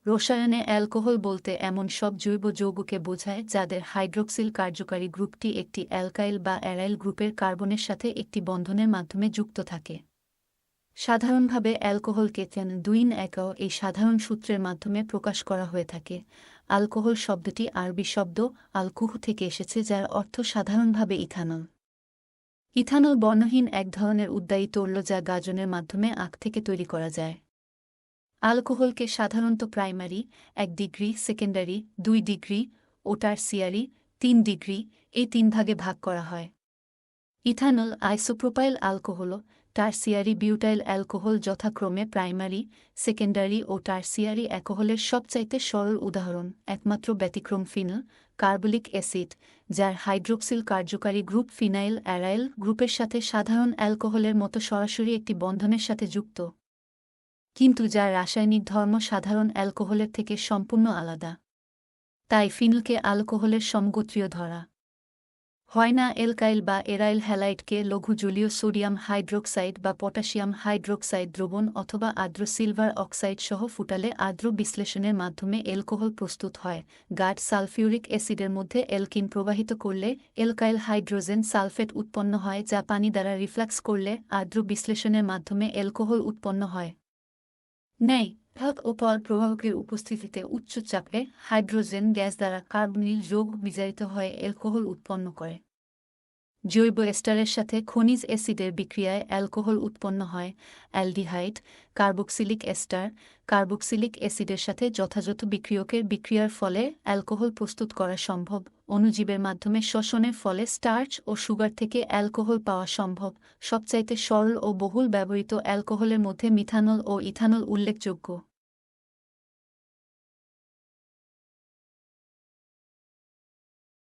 রসায়নে alcohol বলতে এমন সব জৈব যৌগকে বোঝায় যাদের হাইড্রক্সিল কার্যকারী গ্রুপটি একটি অ্যালকাইল বা অ্যারাইল গ্রুপের কার্বনের সাথে একটি বন্ধনের মাধ্যমে যুক্ত থাকে। সাধারণভাবে অ্যালকোহলকে দুইন একও এই সাধারণ সূত্রের মাধ্যমে প্রকাশ করা হয়ে থাকে। অ্যালকোহল শব্দটি আরবি শব্দ আলকুহ থেকে এসেছে, যার অর্থ সাধারণভাবে ইথানল। ইথানল বর্ণহীন এক ধরনের উদ্বায়ী তৈল যা গাজনের মাধ্যমে আখ থেকে তৈরি করা যায়। অ্যালকোহলকে সাধারণত প্রাইমারি 1 ডিগ্রি, সেকেন্ডারি 2 ডিগ্রি ও টারসিয়ারি 3 ডিগ্রি এই 3 ভাগে ভাগ করা হয়। Ethanol, isopropyl alcohol, tertiary butyl alcohol যথাক্রমে প্রাইমারি, সেকেন্ডারি ও টারসিয়ারি অ্যালকোহলের সবচাইতে সরল উদাহরণ। একমাত্র ব্যতিক্রম ফিনল কার্বলিক অ্যাসিড, যার হাইড্রোক্সিল কার্যকারী গ্রুপ ফিনাইল অ্যারাইল গ্রুপের সাথে সাধারণ অ্যালকোহলের মতো সরাসরি একটি বন্ধনের সাথে যুক্ত, কিন্তু যার রাসায়নিক ধর্ম সাধারণ অ্যালকোহলের থেকে সম্পূর্ণ আলাদা। তাই ফিনলকে অ্যালকোহলের সমগোত্রীয় ধরা হয় না। এলকাইল বা এরাইল হ্যালাইডকে লঘু জলীয় সোডিয়াম হাইড্রোক্সাইড বা পটাশিয়াম হাইড্রোক্সাইড দ্রবণ অথবা আর্দ্র সিলভার অক্সাইড সহ ফুটালে আর্দ্র বিশ্লেষণের মাধ্যমে অ্যালকোহল প্রস্তুত হয়। গাঢ় সালফিউরিক অ্যাসিডের মধ্যে অ্যালকিন প্রবাহিত করলে অ্যালকাইল হাইড্রোজেন সালফেট উৎপন্ন হয়, যা পানি দ্বারা রিফ্লাক্স করলে আর্দ্র বিশ্লেষণের মাধ্যমে অ্যালকোহল উৎপন্ন হয়। নেই ভাগ ও পল প্রবাহকের উপস্থিতিতে উচ্চ চাপে হাইড্রোজেন গ্যাস দ্বারা কার্বনিল যৌগ বিজারিত হয়ে অ্যালকোহল উৎপন্ন করে। জৈব এস্টারের সাথে খনিজ অ্যাসিডের বিক্রিয়ায় অ্যালকোহল উৎপন্ন হয়। অ্যালডিহাইড, কার্বক্সিলিক এস্টার, কার্বক্সিলিক অ্যাসিডের সাথে যথাযথ বিক্রিয়কের বিক্রিয়ার ফলে অ্যালকোহল প্রস্তুত করা সম্ভব। অণুজীবের মাধ্যমে শ্বসনের ফলে স্টার্চ ও সুগার থেকে অ্যালকোহল পাওয়া সম্ভব। সবচাইতে সরল ও বহুল ব্যবহৃত অ্যালকোহলের মধ্যে মিথানল ও ইথানল উল্লেখযোগ্য।